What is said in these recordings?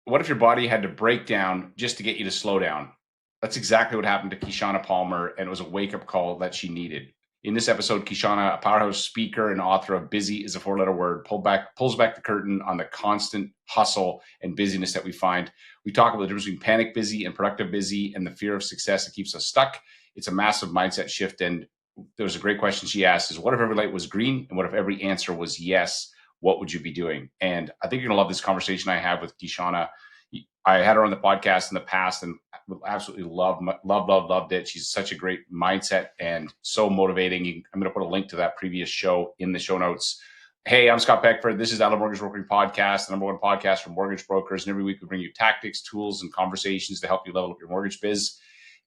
what if your body had to break down just to get you to slow down? That's exactly what happened to Kishshana Palmer, and it was a wake-up call that she needed. In this episode, Kishshana, a powerhouse speaker and author of Busy is a Four-Letter Word, pulls back the curtain on the constant hustle and busyness that we find. We talk about the difference between panic busy and productive busy and the fear of success that keeps us stuck. It's a massive mindset shift. And there was a great question she asked is, what if every light was green? And what if every answer was yes? What would you be doing? And I think you're going to love this conversation I have with Kishshana. I had her on the podcast in the past and absolutely loved it. She's such a great mindset and so motivating. I'm going to put a link to that previous show in the show notes. Hey, I'm Scott Beckford. This is Adler Mortgage Brokering Podcast, the number one podcast for mortgage brokers. And every week we bring you tactics, tools, and conversations to help you level up your mortgage biz.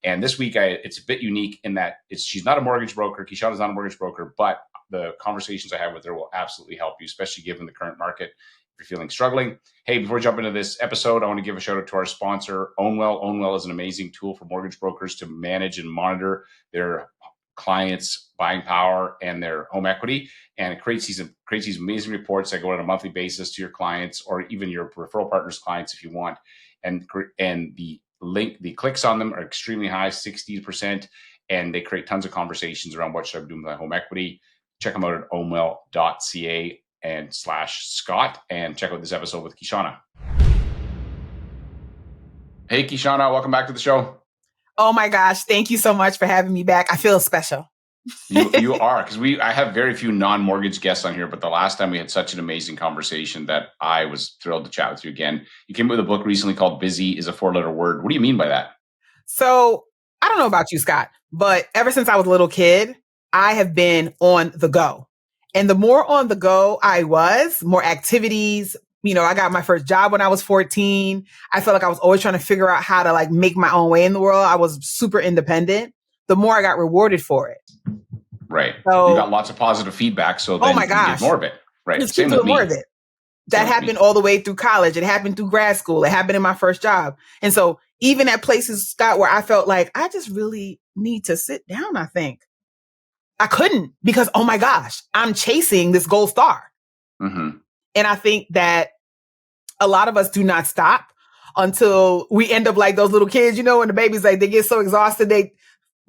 And this week it's a bit unique in that she's not a mortgage broker. Kishshana's not a mortgage broker, but the conversations I have with her will absolutely help you, especially given the current market. If you're feeling struggling. Hey, before we jump into this episode, I want to give a shout out to our sponsor, Ownwell. Ownwell is an amazing tool for mortgage brokers to manage and monitor their clients' buying power and their home equity. And it creates these amazing reports that go on a monthly basis to your clients or even your referral partners' clients if you want. And the clicks on them are extremely high, 60%, and they create tons of conversations around what should I do with my home equity. Check them out at ownwell.ca and /Scott, and check out this episode with Kishshana. Hey, Kishshana, welcome back to the show. Oh my gosh, thank you so much for having me back. I feel special. You are, because I have very few non-mortgage guests on here, but the last time we had such an amazing conversation that I was thrilled to chat with you again. You came with a book recently called Busy is a Four-Letter Word. What do you mean by that? So I don't know about you, Scott, but ever since I was a little kid, I have been on the go. And the more on the go I was, more activities. I got my first job when I was 14. I felt like I was always trying to figure out how to make my own way in the world. I was super independent. The more I got rewarded for it. Right. So, you got lots of positive feedback. So then you did more of it. Right. Just keep doing more of it. That happened all the way through college. It happened through grad school. It happened in my first job. And so even at places, Scott, where I felt like I just really need to sit down, I think. I couldn't because, oh my gosh, I'm chasing this gold star. Mm-hmm. And I think that a lot of us do not stop until we end up like those little kids, when the babies, they get so exhausted, they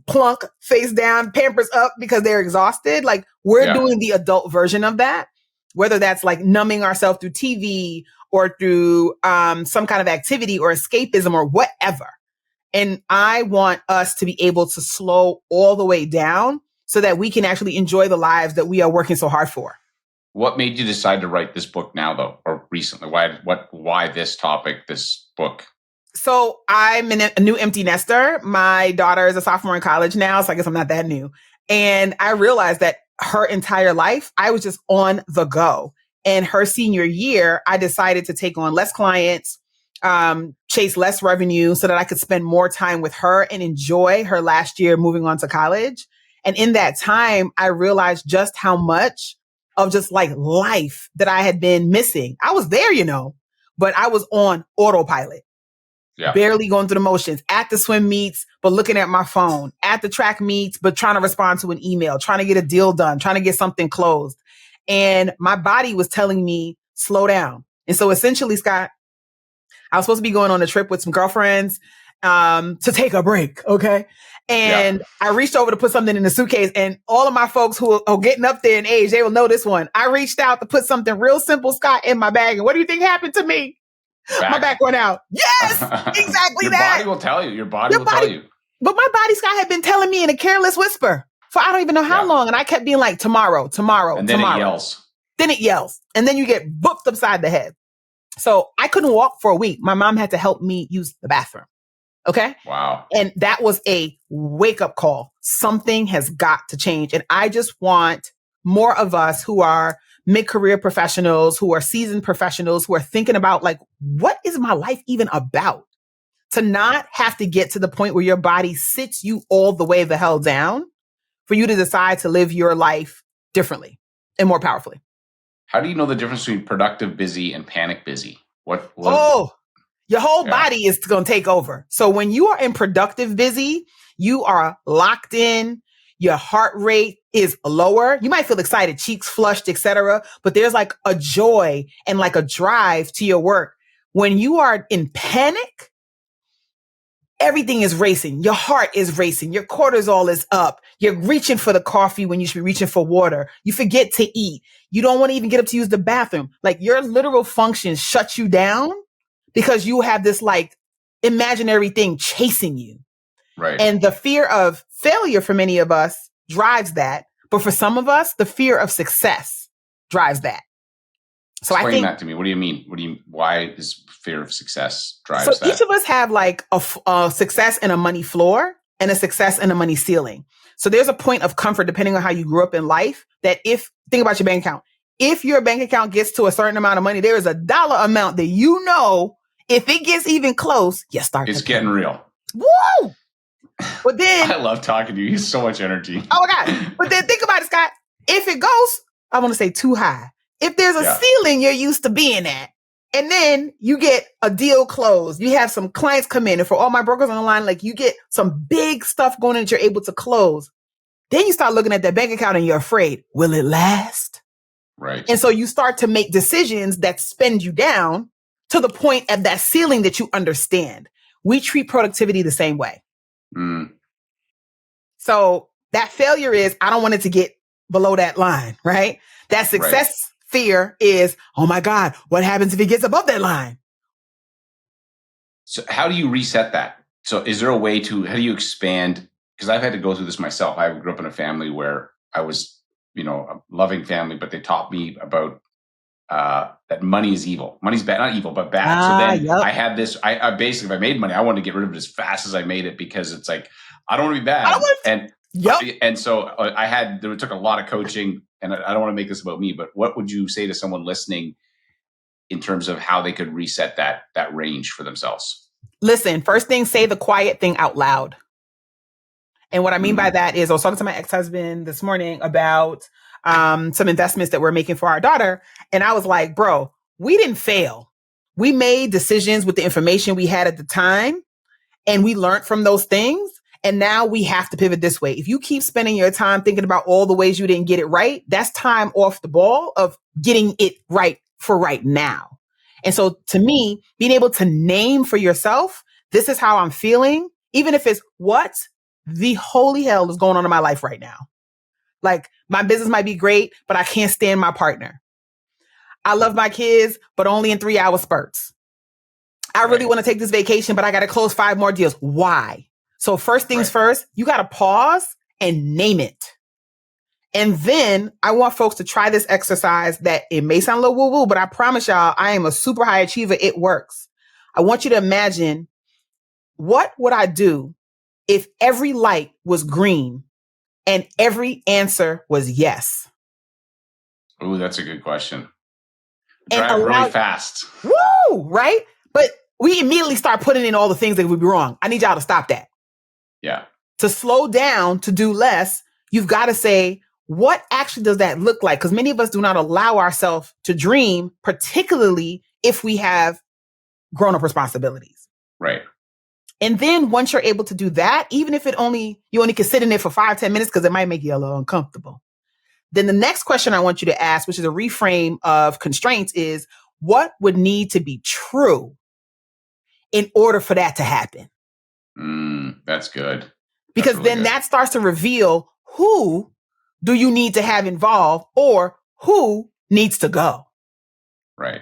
plunk face down, Pampers up because they're exhausted. We're doing the adult version of that, whether that's numbing ourselves through TV or through some kind of activity or escapism or whatever. And I want us to be able to slow all the way down so that we can actually enjoy the lives that we are working so hard for. What made you decide to write this book now, though, or recently? Why this topic, this book? So I'm a new empty nester. My daughter is a sophomore in college now, so I guess I'm not that new. And I realized that her entire life, I was just on the go. And her senior year, I decided to take on less clients, chase less revenue so that I could spend more time with her and enjoy her last year moving on to college. And in that time, I realized just how much of just life that I had been missing. I was there, but I was on autopilot, barely going through the motions at the swim meets, but looking at my phone at the track meets, but trying to respond to an email, trying to get a deal done, trying to get something closed. And my body was telling me, slow down. And so essentially, Scott, I was supposed to be going on a trip with some girlfriends to take a break. Okay. And I reached over to put something in the suitcase, and all of my folks who are getting up there in age, they will know this one. I reached out to put something real simple, Scott, in my bag. And what do you think happened to me? My back went out. Yes, exactly. Your body will tell you. Your body will tell you. But my body, Scott, had been telling me in a careless whisper for I don't even know how long. And I kept being like, tomorrow. And then it yells. Then it yells. And then you get booked upside the head. So I couldn't walk for a week. My mom had to help me use the bathroom. Okay. Wow. And that was a wake up call. Something has got to change. And I just want more of us who are mid-career professionals, who are seasoned professionals, who are thinking about what is my life even about? To not have to get to the point where your body sits you all the way the hell down for you to decide to live your life differently and more powerfully. How do you know the difference between productive busy and panic busy? Your whole body is going to take over. So when you are in productive busy, you are locked in. Your heart rate is lower. You might feel excited, cheeks flushed, etc. But there's a joy and a drive to your work. When you are in panic, everything is racing. Your heart is racing. Your cortisol is up. You're reaching for the coffee when you should be reaching for water. You forget to eat. You don't want to even get up to use the bathroom. Like your literal functions shut you down because you have this like imaginary thing chasing you. Right. And the fear of failure for many of us drives that. But for some of us, the fear of success drives that. So Explain I think that to me. What do you mean? Why is fear of success drives that? So each of us have like a success and a money floor and a success and a money ceiling. So there's a point of comfort depending on how you grew up in life that think about your bank account. If your bank account gets to a certain amount of money, there is a dollar amount that if it gets even close, you start. It's getting real. Woo! But then I love talking to you. You have so much energy. Oh my God. But then think about it, Scott. If it goes, I want to say too high. If there's a ceiling you're used to being at, and then you get a deal closed, you have some clients come in, and for all my brokers on the line, like you get some big stuff going in that you're able to close. Then you start looking at that bank account and you're afraid, will it last? Right. And so you start to make decisions that spend you down to the point of that ceiling that you understand. We treat productivity the same way. So that failure is, I don't want it to get below that line, right? That success fear is, oh my God, what happens if it gets above that line? So how do you reset that? So is there a way how do you expand? Because I've had to go through this myself. I grew up in a family where I was, a loving family, but they taught me about that money is evil. Money's bad, not evil, but bad. So then I had this, I basically, if I made money, I wanted to get rid of it as fast as I made it because it's like, I don't want to be bad. And so it took a lot of coaching, and I don't want to make this about me, but what would you say to someone listening in terms of how they could reset that range for themselves? Listen, first thing, say the quiet thing out loud. And what I mean by that is I was talking to my ex-husband this morning about some investments that we're making for our daughter. And I was like, bro, we didn't fail. We made decisions with the information we had at the time, and we learned from those things. And now we have to pivot this way. If you keep spending your time thinking about all the ways you didn't get it right, that's time off the ball of getting it right for right now. And so to me, being able to name for yourself, this is how I'm feeling, even if it's what the holy hell is going on in my life right now. Like my business might be great, but I can't stand my partner. I love my kids, but only in 3-hour spurts. I really want to take this vacation, but I got to close 5 more deals. Why? So first things first, you got to pause and name it. And then I want folks to try this exercise that it may sound a little woo-woo, but I promise y'all, I am a super high achiever. It works. I want you to imagine, what would I do if every light was green and every answer was yes? Oh, that's a good question. Drive really fast. Woo! Right? But we immediately start putting in all the things that would be wrong. I need y'all to stop that. Yeah. To slow down, to do less, you've got to say, what actually does that look like? Because many of us do not allow ourselves to dream, particularly if we have grown-up responsibilities. Right. And then once you're able to do that, even if you only can sit in it for 5-10 minutes, because it might make you a little uncomfortable. Then the next question I want you to ask, which is a reframe of constraints, is what would need to be true in order for that to happen? That's good. Because really then good. That starts to reveal who do you need to have involved or who needs to go. Right.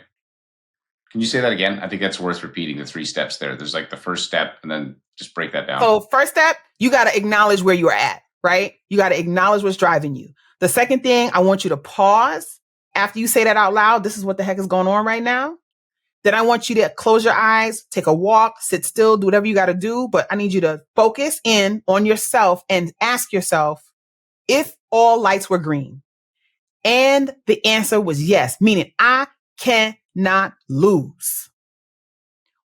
Can you say that again? I think that's worth repeating, the 3 steps there. There's like the first step, and then just break that down. So first step, you got to acknowledge where you're at, right? You got to acknowledge what's driving you. The second thing, I want you to pause after you say that out loud. This is what the heck is going on right now. Then I want you to close your eyes, take a walk, sit still, do whatever you got to do. But I need you to focus in on yourself and ask yourself, if all lights were green and the answer was yes, meaning I cannot lose,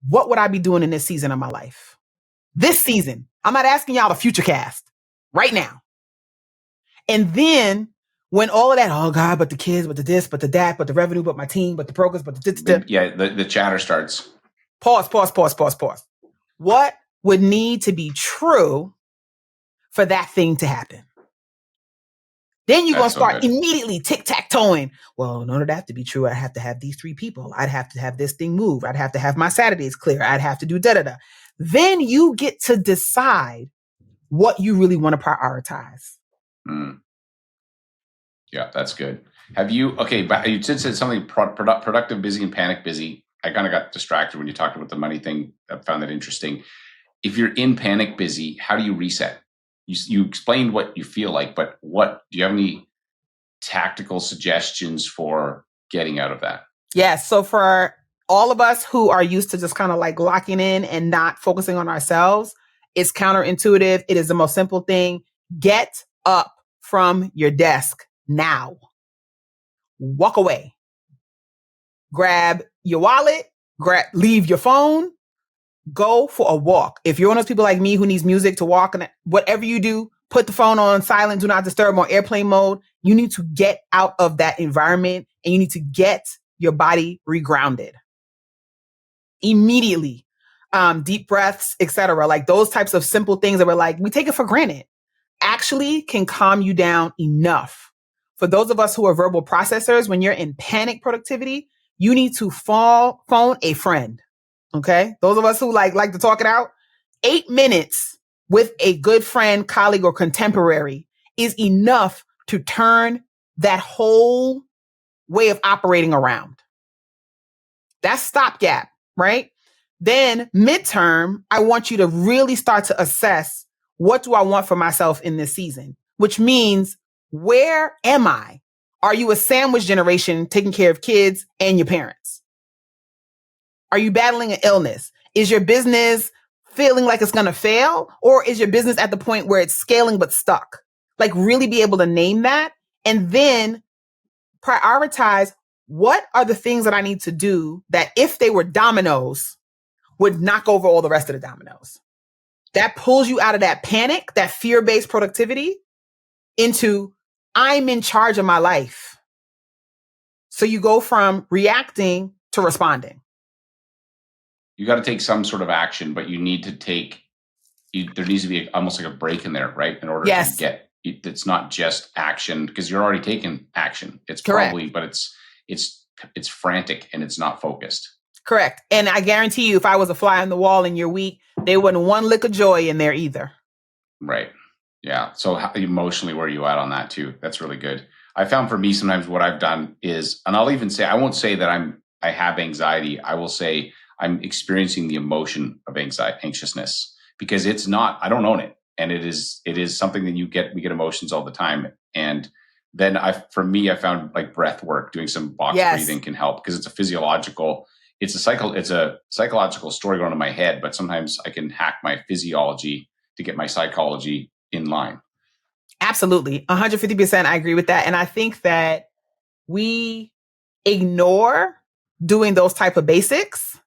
what would I be doing in this season of my life? This season, I'm not asking y'all to future cast right now. And then when all of that, oh God, but the kids, but the this, but the that, but the revenue, but my team, but the brokers, but the the chatter starts. Pause. What would need to be true for that thing to happen? Then you're going That's to so start good. immediately tic-tac-toeing. Well, in order for that to be true, I have to have these 3 people. I'd have to have this thing move. I'd have to have my Saturdays clear. I'd have to do da-da-da. Then you get to decide what you really want to prioritize. Mm. Yeah, that's good. Have you, okay, but you did say something productive busy and panic busy. I kind of got distracted when you talked about the money thing. I found that interesting. If you're in panic busy, how do you reset? You explained what you feel like, but what do you have any tactical suggestions for getting out of that? Yes. So for all of us who are used to just kind of like locking in and not focusing on ourselves, it's counterintuitive. It is the most simple thing. Get up from your desk now. Walk away. Grab your wallet, leave your phone, go for a walk. If you're one of those people like me who needs music to walk, and whatever you do, put the phone on silent, do not disturb, on airplane mode. You need to get out of that environment and you need to get your body regrounded immediately. Deep breaths, etc. Like those types of simple things that we're like, we take it for granted, actually can calm you down enough. For those of us who are verbal processors, when you're in panic productivity, you need to phone a friend. Okay. Those of us who like to talk it out, 8 minutes with a good friend, colleague, or contemporary is enough to turn that whole way of operating around. That's stopgap, right? Then midterm, I want you to really start to assess, what do I want for myself in this season? Which means, where am I? Are you a sandwich generation taking care of kids and your parents? Are you battling an illness? Is your business feeling like it's going to fail? Or is your business at the point where it's scaling but stuck? Like really be able to name that and then prioritize, what are the things that I need to do that if they were dominoes would knock over all the rest of the dominoes. That pulls you out of that panic, that fear-based productivity, into I'm in charge of my life. So you go from reacting to responding. You got to take some sort of action, but you need to there needs to be almost like a break in there, right? In order to get, it's not just action, because you're already taking action. It's correct. Probably, but it's frantic and it's not focused. Correct. And I guarantee you, if I was a fly on the wall in your week, there wasn't one lick of joy in there either. Right. Yeah. So how, emotionally, where are you at on that too? That's really good. I found for me, sometimes what I've done is, and I'll even say, I won't say that I have anxiety. I will say I'm experiencing the emotion of anxiousness, because it's not, I don't own it. And it is something that we get emotions all the time. And then I found like breath work, doing some box breathing can help, because it's a psychological story going on in my head, but sometimes I can hack my physiology to get my psychology in line. Absolutely. 150%. I agree with that. And I think that we ignore doing those type of basics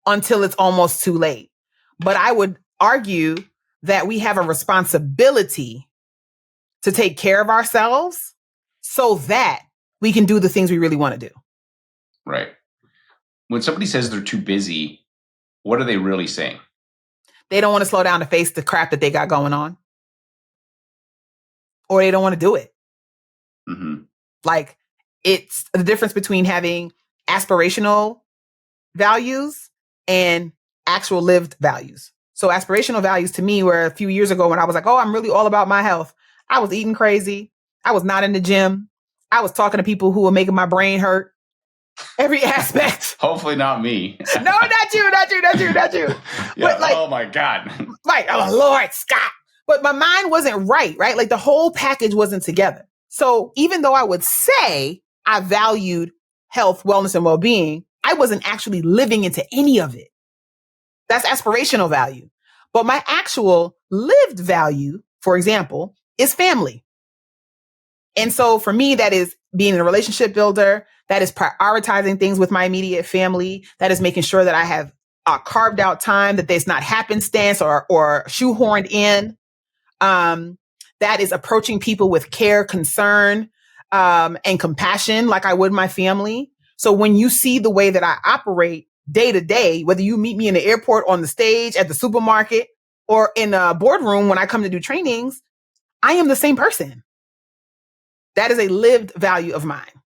until it's almost too late. But I would argue that we have a responsibility to take care of ourselves so that we can do the things we really want to do. Right. When somebody says they're too busy, what are they really saying? They don't want to slow down to face the crap that they got going on. Or they don't want to do it. Mm-hmm. Like, it's the difference between having aspirational values and actual lived values. So aspirational values to me were a few years ago when I was like, oh, I'm really all about my health. I was eating crazy. I was not in the gym. I was talking to people who were making my brain hurt. Every aspect. Hopefully not me. No, not you. Yeah, but like, oh my God. Like, oh Lord, Scott. But my mind wasn't right? Like the whole package wasn't together. So even though I would say I valued health, wellness, and well-being, I wasn't actually living into any of it. That's aspirational value. But my actual lived value, for example, is family. And so for me, that is being a relationship builder. That is prioritizing things with my immediate family. That is making sure that I have carved out time, that there's not happenstance or shoehorned in. That is approaching people with care, concern, and compassion like I would my family. So when you see the way that I operate day to day, whether you meet me in the airport, on the stage, at the supermarket, or in a boardroom when I come to do trainings, I am the same person. That is a lived value of mine.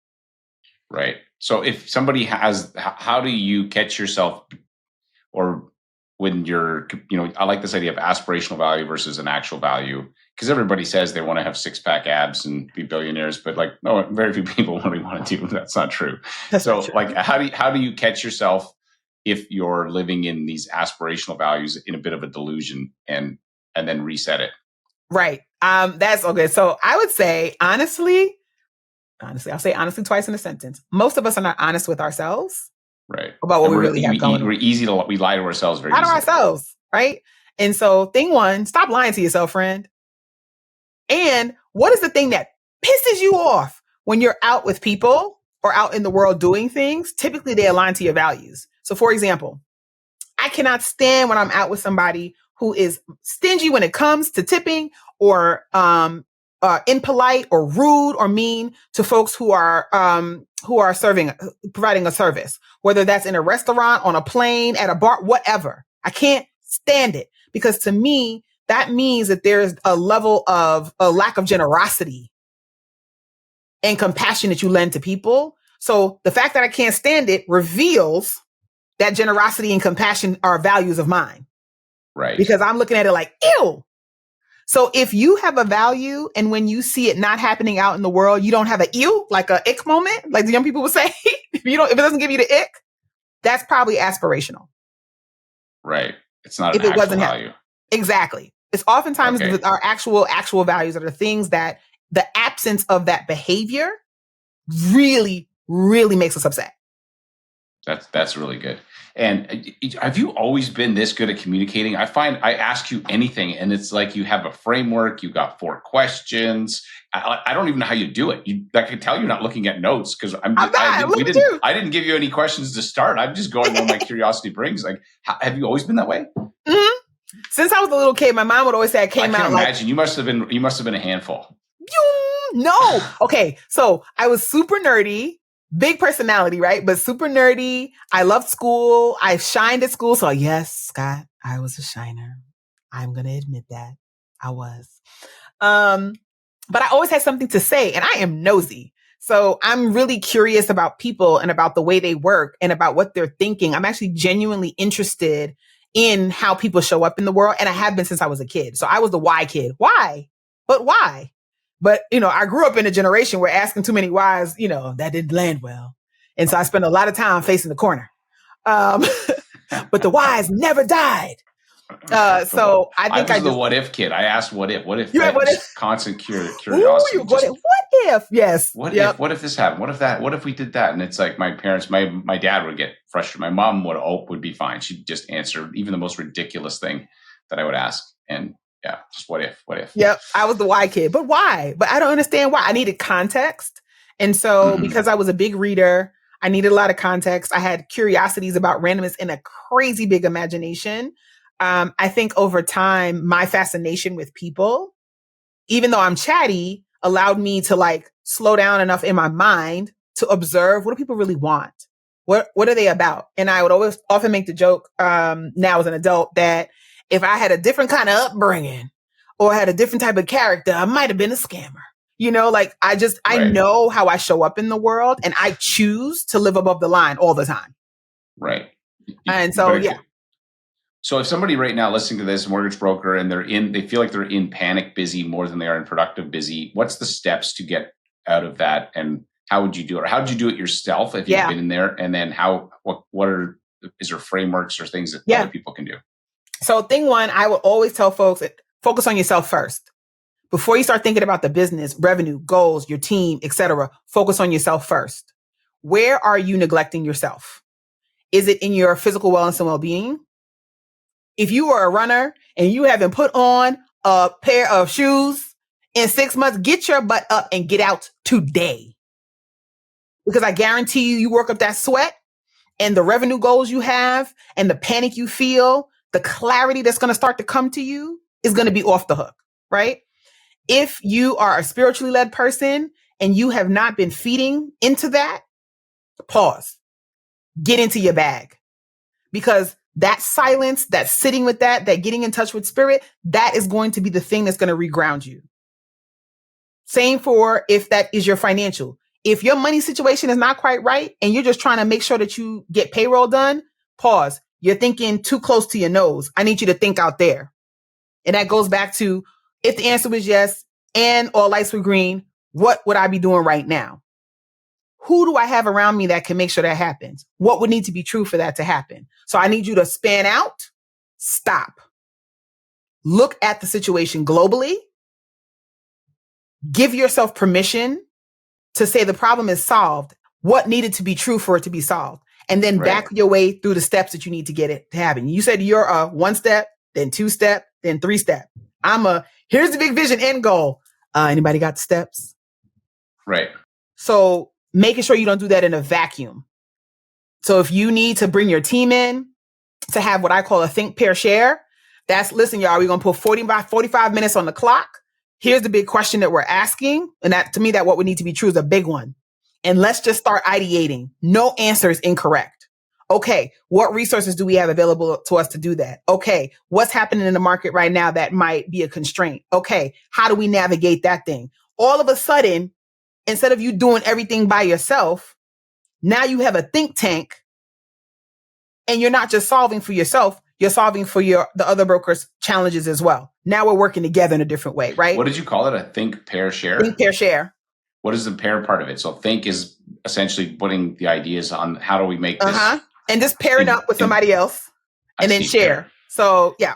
Right. So if somebody has, how do you catch yourself, or when you're, I like this idea of aspirational value versus an actual value, because everybody says they want to have six-pack abs and be billionaires, but like, no, very few people really want to do. That's not true. That's So not true. like, how do you catch yourself if you're living in these aspirational values in a bit of a delusion, and then reset it? Right. That's okay. So I would say, honestly, I'll say honestly twice in a sentence. Most of us are not honest with ourselves. Right. About what we really have going on. We lie to ourselves very easily. Lie to ourselves, right? And so thing one, stop lying to yourself, friend. And what is the thing that pisses you off when you're out with people or out in the world doing things? Typically, they align to your values. So for example, I cannot stand when I'm out with somebody who is stingy when it comes to tipping, or impolite or rude or mean to folks who are providing a service, whether that's in a restaurant, on a plane, at a bar, whatever. I can't stand it, because to me, that means that there's a level of a lack of generosity and compassion that you lend to people. So the fact that I can't stand it reveals that generosity and compassion are values of mine. Right. Because I'm looking at it like, ew. So if you have a value and when you see it not happening out in the world, you don't have a ew, like a ick moment, like the young people would say, if it doesn't give you the ick, that's probably aspirational. Right. It's not an actual value. Exactly. It's oftentimes our actual values are the things that the absence of that behavior really, really makes us upset. That's really good. And have you always been this good at communicating? I find I ask you anything, and it's like you have a framework. You got 4 questions. I don't even know how you do it. I can tell you're not looking at notes, because I didn't give you any questions to start. I'm just going where my curiosity brings. Like, have you always been that way? Mm-hmm. Since I was a little kid, my mom would always say I came out. I can imagine you must have been a handful. No. Okay. So I was super nerdy. Big personality, right? But super nerdy. I loved school. I shined at school. So yes, Scott, I was a shiner. I'm going to admit that I was. But I always had something to say, and I am nosy. So I'm really curious about people and about the way they work and about what they're thinking. I'm actually genuinely interested in how people show up in the world. And I have been since I was a kid. So I was the why kid. Why? But why? But, I grew up in a generation where asking too many whys, that didn't land well. And so I spent a lot of time facing the corner. But the whys never died. So I think I was the what if kid. I asked what if. What if? You had what if? Constant curiosity. Ooh, what if? Yes. What if? What if this happened? What if that? What if we did that? And it's like my parents, my dad would get frustrated. My mom would be fine. She'd just answer even the most ridiculous thing that I would ask. And yeah, just what if? What if? Yep, I was the why kid. But why? But I don't understand why. I needed context. And so because I was a big reader, I needed a lot of context. I had curiosities about randomness and a crazy big imagination. I think over time, my fascination with people, even though I'm chatty, allowed me to slow down enough in my mind to observe, what do people really want? What are they about? And I would often make the joke now as an adult that if I had a different kind of upbringing or had a different type of character, I might have been a scammer. I know how I show up in the world, and I choose to live above the line all the time. Right. And so, yeah. So if somebody right now listening to this, mortgage broker, and they feel like they're in panic busy more than they are in productive busy, what's the steps to get out of that? And how would you do it? Or how did you do it yourself if you've been in there? And then is there frameworks or things that other people can do? So thing one, I will always tell folks, focus on yourself first. Before you start thinking about the business, revenue, goals, your team, etc., focus on yourself first. Where are you neglecting yourself? Is it in your physical wellness and well-being? If you are a runner and you haven't put on a pair of shoes in 6 months, get your butt up and get out today. Because I guarantee you work up that sweat and the revenue goals you have and the panic you feel, the clarity that's going to start to come to you is going to be off the hook, right? If you are a spiritually led person and you have not been feeding into that, pause, get into your bag, because that silence, that sitting with that getting in touch with spirit, that is going to be the thing that's going to reground you. Same for if that is your financial. If your money situation is not quite right and you're just trying to make sure that you get payroll done, pause. You're thinking too close to your nose. I need you to think out there. And that goes back to, if the answer was yes and all lights were green, what would I be doing right now? Who do I have around me that can make sure that happens? What would need to be true for that to happen? So I need you to span out, stop, look at the situation globally, give yourself permission to say the problem is solved. What needed to be true for it to be solved? And then back your way through the steps that you need to get it to happen. You said you're a 1-step, then 2-step, then 3-step. Here's the big vision end goal. Anybody got the steps? Right. So making sure you don't do that in a vacuum. So if you need to bring your team in to have what I call a think, pair, share, listen, y'all, we're going to put 45 minutes on the clock. Here's the big question that we're asking. And that, to me, that what would need to be true is a big one. And let's just start ideating. No answer is incorrect. Okay, what resources do we have available to us to do that? Okay, what's happening in the market right now that might be a constraint? Okay, how do we navigate that thing? All of a sudden, instead of you doing everything by yourself, now you have a think tank and you're not just solving for yourself, you're solving for the other brokers' challenges as well. Now we're working together in a different way, right? What did you call it? A think, pair, share? Think, pair, share. What is the pair part of it? So think is essentially putting the ideas on how do we make this. And just pair it up with somebody else and then share. Pair. So yeah.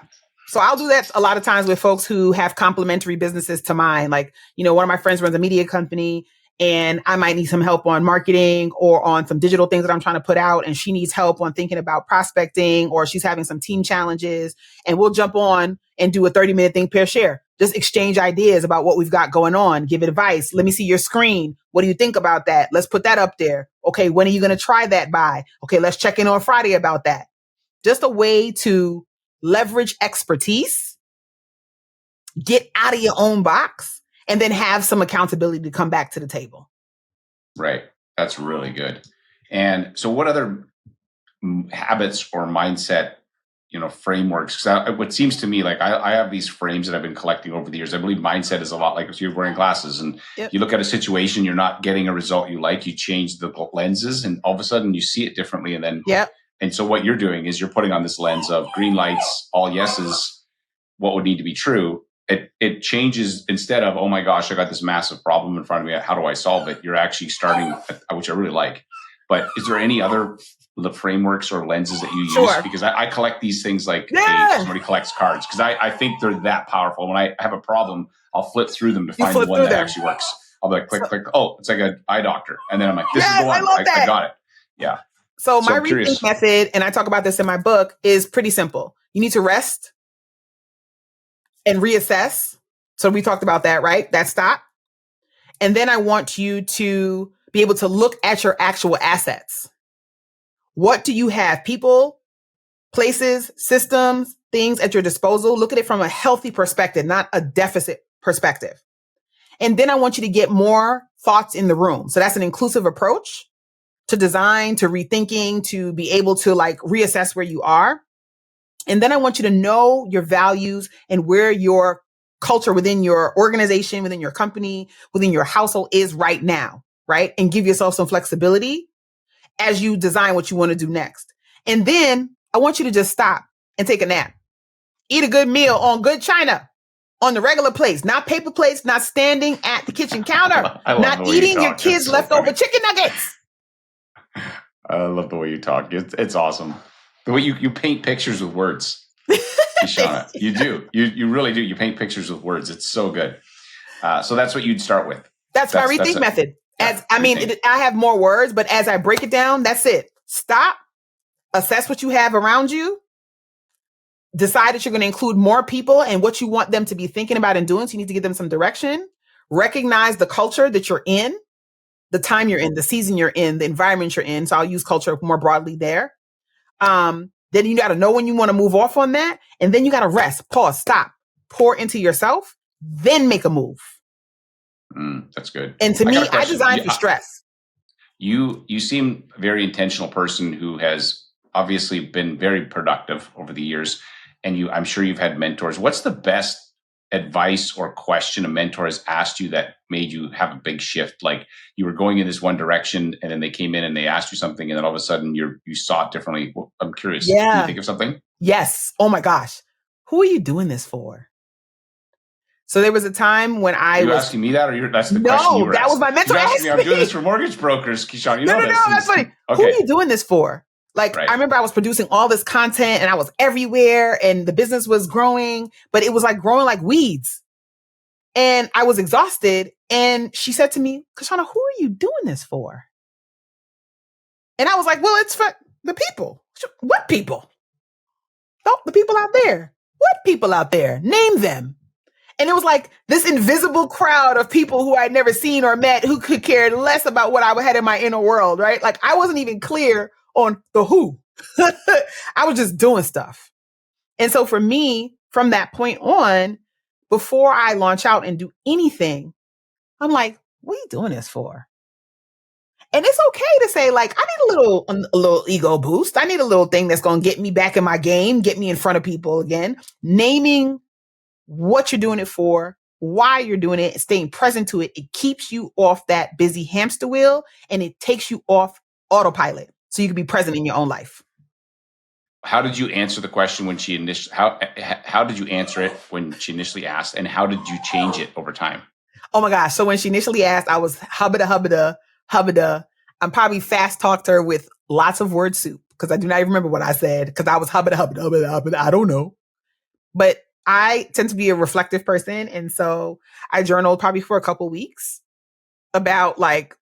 So I'll do that a lot of times with folks who have complementary businesses to mine. Like, one of my friends runs a media company and I might need some help on marketing or on some digital things that I'm trying to put out. And she needs help on thinking about prospecting, or she's having some team challenges, and we'll jump on and do a 30-minute think, pair, share. Just exchange ideas about what we've got going on. Give advice. Let me see your screen. What do you think about that? Let's put that up there. Okay, when are you going to try that by? Okay, let's check in on Friday about that. Just a way to leverage expertise, get out of your own box, and then have some accountability to come back to the table. Right. That's really good. And so what other habits or mindset frameworks? What seems to me like I have these frames that I've been collecting over the years. I believe mindset is a lot like if you're wearing glasses and you look at a situation, you're not getting a result you like, you change the lenses and all of a sudden you see it differently. And then, and so what you're doing is you're putting on this lens of green lights, all yeses, what would need to be true. It changes. Instead of, oh my gosh, I got this massive problem in front of me, how do I solve it? You're actually starting, which I really like. But is there any other frameworks or lenses that you use? Because I collect these things like somebody collects cards, because I think they're that powerful. When I have a problem, I'll flip through them to find the one that actually works. I'll be like, click. Oh, it's like an eye doctor. And then I'm like, this is the one. I got it. Yeah. So my rethink method, and I talk about this in my book, is pretty simple. You need to rest and reassess. So we talked about that, right? That stop. And then I want you to be able to look at your actual assets. What do you have? People, places, systems, things at your disposal. Look at it from a healthy perspective, not a deficit perspective. And then I want you to get more thoughts in the room. So that's an inclusive approach to design, to rethinking, to be able to reassess where you are. And then I want you to know your values and where your culture within your organization, within your company, within your household is right now, right? And give yourself some flexibility as you design what you want to do next. And then I want you to just stop and take a nap. Eat a good meal on good china, on the regular plates, not paper plates, not standing at the kitchen counter, not eating your kids' leftover chicken nuggets. I love the way you talk. It's awesome. The way you paint pictures with words, Kishshana. You do. You really do. You paint pictures with words. It's so good. So that's what you'd start with. That's my rethink method. I have more words, but as I break it down, that's it. Stop, assess what you have around you, decide that you're going to include more people and what you want them to be thinking about and doing. So you need to give them some direction. Recognize the culture that you're in, the time you're in, the season you're in, the environment you're in. So I'll use culture more broadly there. Then you got to know when you want to move off on that. And then you got to rest, pause, stop, pour into yourself, then make a move. That's good. And to me, I designed for stress. You seem a very intentional person who has obviously been very productive over the years. And I'm sure you've had mentors. What's the best advice or question a mentor has asked you that made you have a big shift? Like you were going in this one direction and then they came in and they asked you something and then all of a sudden you saw it differently. Well, I'm curious. Can you think of something? Yes. Oh my gosh. Who are you doing this for? So there was a time when I was asking me that, or that's the question you were that asking? Was my mentor asking me. I'm doing this for mortgage brokers, Kishshana. No, that's funny. Okay. Who are you doing this for? Like, right. I remember I was producing all this content and I was everywhere and the business was growing, but it was like growing like weeds. And I was exhausted. And she said to me, Kishshana, who are you doing this for? And I was like, well, it's for the people. What people? Oh, the people out there. What people out there? Name them. And it was like this invisible crowd of people who I'd never seen or met who could care less about what I had in my inner world, right? Like I wasn't even clear on the who. I was just doing stuff. And so for me, from that point on, before I launch out and do anything, I'm like, what are you doing this for? And it's okay to say, like, I need a little ego boost. I need a little thing that's going to get me back in my game, get me in front of people again. Naming what you're doing it for, why you're doing it, staying present to it. It keeps you off that busy hamster wheel and it takes you off autopilot so you can be present in your own life. How did you answer the question when she initially, how did you answer it when she initially asked, and how did you change it over time? Oh my gosh. So when she initially asked, I was hubbada. I'm probably fast talked her with lots of word soup because I do not even remember what I said because I was hubbada. I don't know. But I tend to be a reflective person. And so I journaled probably for a couple of weeks about like,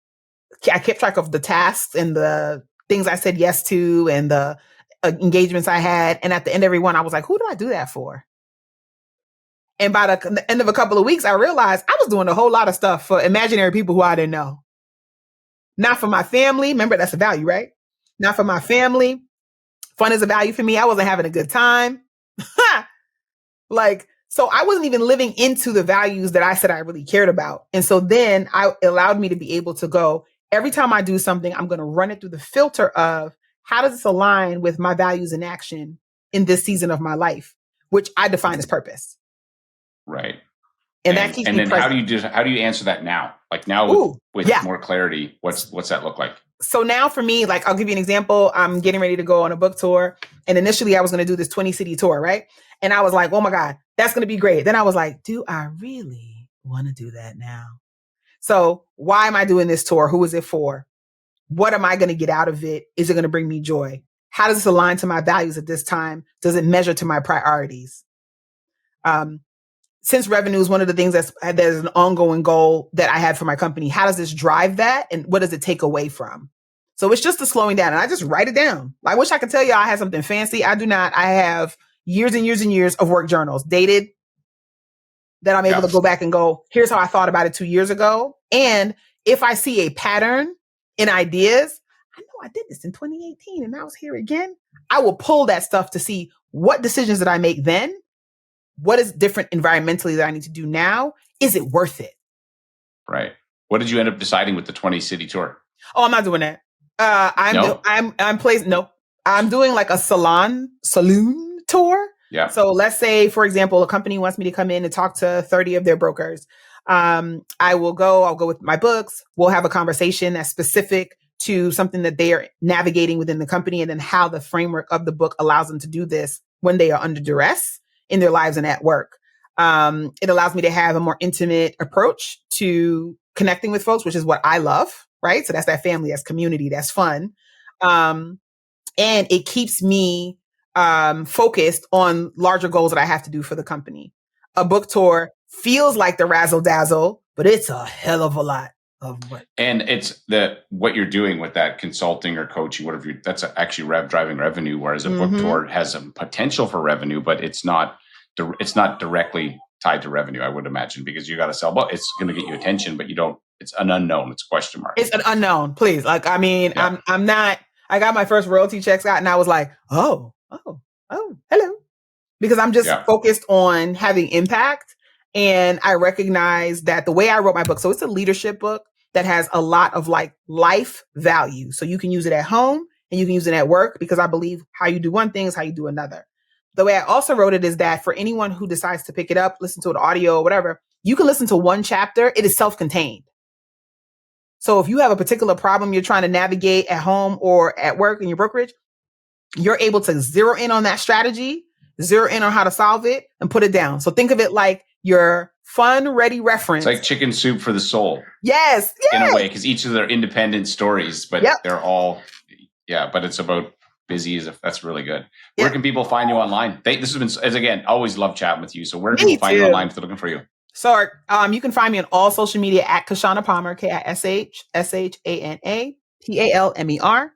I kept track of the tasks and the things I said yes to and the engagements I had. And at the end of every one, I was like, who do I do that for? And by the end of a couple of weeks, I realized I was doing a whole lot of stuff for imaginary people who I didn't know. Not for my family. Remember, that's a value, right? Not for my family. Fun is a value for me. I wasn't having a good time. So I wasn't even living into the values that I said I really cared about. And so then it allowed me to be able to go, every time I do something, I'm going to run it through the filter of how does this align with my values in action in this season of my life, which I define as purpose. Right. And that keeps me then present. how do you answer that now? Like now with more clarity, what's that look like? So now for me, like I'll give you an example. I'm getting ready to go on a book tour. And initially I was going to do this 20-city tour, right? And I was like, oh my God, that's going to be great. Then I was like, do I really want to do that now? So why am I doing this tour? Who is it for? What am I going to get out of it? Is it going to bring me joy? How does this align to my values at this time? Does it measure to my priorities? Since revenue is one of the things there's an ongoing goal that I had for my company, how does this drive that? And what does it take away from? So it's just the slowing down. And I just write it down. I wish I could tell you I had something fancy. I do not. I have years and years and years of work journals dated that I'm able to go back and go, here's how I thought about it 2 years ago. And if I see a pattern in ideas, I know I did this in 2018 and I was here again. I will pull that stuff to see what decisions did I make then? What is different environmentally that I need to do now? Is it worth it? Right. What did you end up deciding with the 20-city tour? Oh, I'm not doing that. I'm doing like a saloon tour. Yeah. So let's say, for example, a company wants me to come in and talk to 30 of their brokers. I'll go with my books. We'll have a conversation that's specific to something that they are navigating within the company and then how the framework of the book allows them to do this when they are under duress in their lives and at work. It allows me to have a more intimate approach to connecting with folks, which is what I love, right? So that's that family, that's community, that's fun. And it keeps me focused on larger goals that I have to do for the company. A book tour feels like the razzle dazzle, but it's a hell of a lot of work. And it's what you're doing with that consulting or coaching, whatever that's actually driving revenue. Whereas a book tour has a potential for revenue, but it's not directly tied to revenue, I would imagine, because you got to sell. But it's going to get you attention, but you don't. It's an unknown. It's a question mark. It's an unknown. Please, I'm not. I got my first royalty checks out, and I was like, oh, hello, because I'm just focused on having impact. And I recognize that the way I wrote my book, so it's a leadership book that has a lot of like life value. So you can use it at home and you can use it at work because I believe how you do one thing is how you do another. The way I also wrote it is that for anyone who decides to pick it up, listen to an audio or whatever, you can listen to one chapter. It is self-contained. So if you have a particular problem you're trying to navigate at home or at work in your brokerage, you're able to zero in on that strategy, zero in on how to solve it, and put it down. So think of it like your fun, ready reference. It's like chicken soup for the soul. Yes. In a way, because each of their independent stories, but they're all, but it's about busy. That's really good. Where can people find you online? This has been, as again, always love chatting with you. So where can people find you online if they're looking for you? So you can find me on all social media at Kishshana Palmer, KISHSHANA PALMER.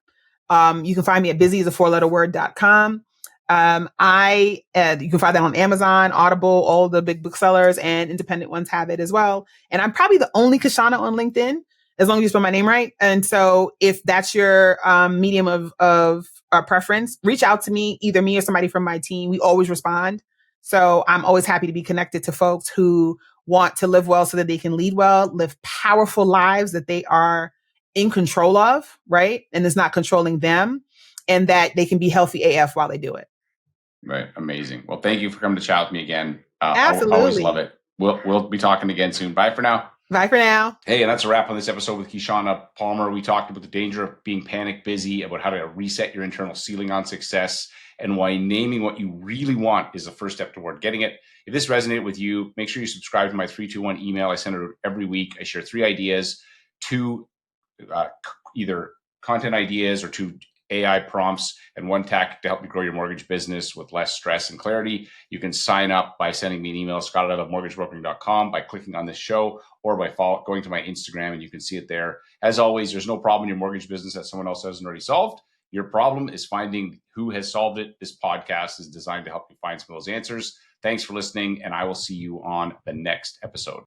You can find me at busyisafourletterword.com. You can find that on Amazon, Audible, all the big booksellers and independent ones have it as well. And I'm probably the only Kishshana on LinkedIn, as long as you spell my name right. And so if that's your medium of preference, reach out to me, either me or somebody from my team. We always respond. So I'm always happy to be connected to folks who want to live well so that they can lead well, live powerful lives that they are in control of, right? And it's not controlling them, and that they can be healthy AF while they do it. Right. Amazing. Well, thank you for coming to chat with me again. Absolutely. I always love it. We'll be talking again soon. Bye for now. Bye for now. Hey, and that's a wrap on this episode with Kishshana Palmer. We talked about the danger of being panic busy, about how to reset your internal ceiling on success, and why naming what you really want is the first step toward getting it. If this resonated with you, make sure you subscribe to my 321 email. I send it every week. I share 3 ideas, 2 either content ideas or 2 AI prompts, and 1 tactic to help you grow your mortgage business with less stress and clarity. You can sign up by sending me an email, scott@mortgagebrokering.com, by clicking on this show, or by going to my Instagram, and you can see it there. As always, there's no problem in your mortgage business that someone else hasn't already solved. Your problem is finding who has solved it. This podcast is designed to help you find some of those answers. Thanks for listening, and I will see you on the next episode.